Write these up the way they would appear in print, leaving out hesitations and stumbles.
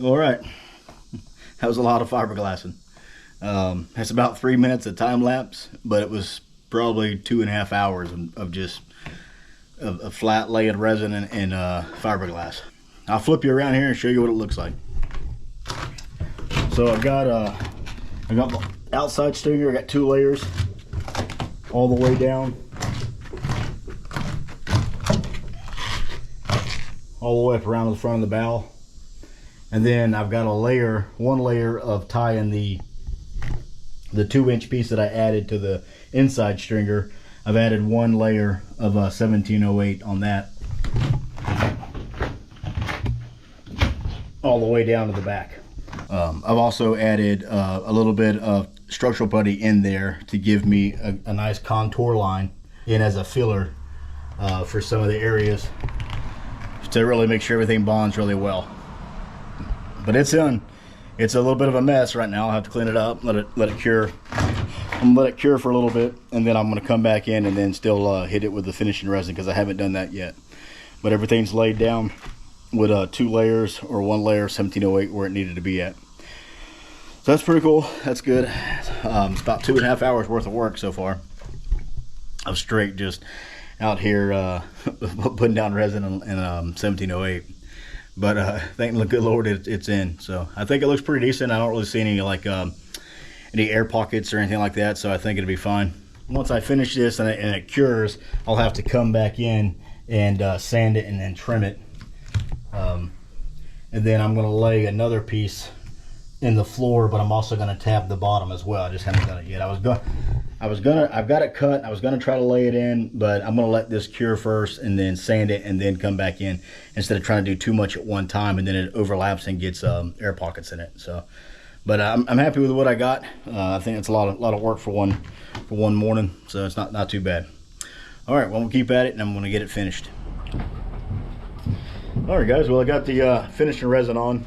All right, that was a lot of fiberglassing. It's about 3 minutes of time lapse, but it was probably 2.5 hours of just a flat laying resin and fiberglass. I'll flip you around here and show you what it looks like. So I got the outside stringer. I got 2 layers all the way down, all the way up around the front of the bow. And then I've got one layer of tying the 2-inch piece that I added to the inside stringer. I've added 1 layer of 1708 on that, all the way down to the back. I've also added a little bit of structural putty in there to give me a nice contour line in as a filler for some of the areas to really make sure everything bonds really well. But it's a little bit of a mess right now. I'll have to clean it up, let it cure. I'm gonna let it cure for a little bit, and then I'm gonna come back in and then still hit it with the finishing resin, because I haven't done that yet. But everything's laid down with 2 layers or 1 layer 1708 where it needed to be at. So that's pretty cool. That's good. It's about 2.5 hours worth of work so far. I'm straight just out here putting down resin in 1708. But thank the good Lord it's in. So I think it looks pretty decent. I don't really see any any air pockets or anything like that, so I think it'll be fine. Once I finish this and it cures, I'll have to come back in and sand it and then trim it. And then I'm gonna lay another piece in the floor, but I'm also gonna tab the bottom as well. I just haven't done it yet. I've got it cut. I was gonna try to lay it in, but I'm gonna let this cure first and then sand it and then come back in, instead of trying to do too much at one time and then it overlaps and gets air pockets in it. So, but I'm happy with what I got. I think it's a lot of work for one morning, so it's not too bad. All right, well, we'll keep at it and I'm gonna get it finished. All right, guys. Well, I got the finishing resin on.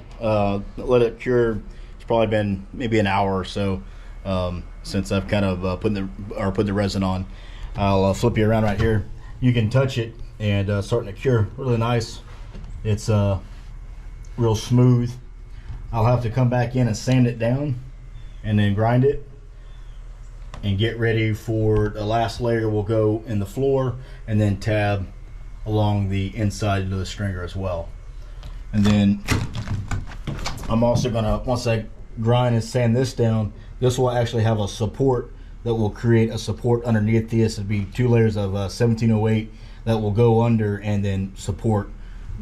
Let it cure. It's probably been maybe an hour or so since I've kind of put the resin on. I'll flip you around right here. You can touch it and starting to cure really nice. It's real smooth. I'll have to come back in and sand it down and then grind it and get ready for the last layer. Will go in the floor and then tab along the inside of the stringer as well. And then I'm also gonna, once I grind and sand this down, this will actually have a support that will create a support underneath this. It'll be 2 layers of 1708 that will go under and then support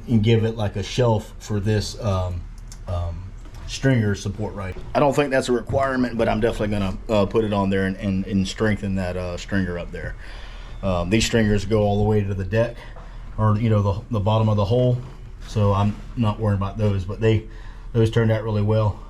and give it like a shelf for this stringer support. Right, I don't think that's a requirement, but I'm definitely gonna put it on there and strengthen that stringer up there. These stringers go all the way to the deck, or the bottom of the hole, so I'm not worried about those, but those turned out really well.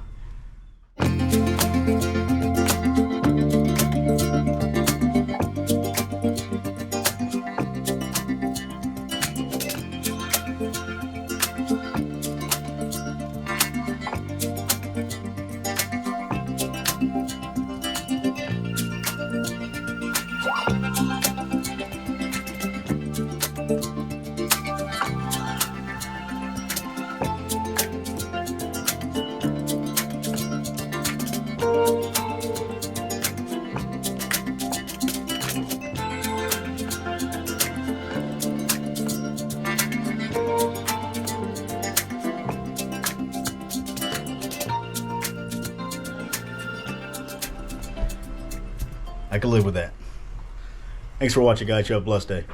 I can live with that. Thanks for watching, guys. You have a blessed day.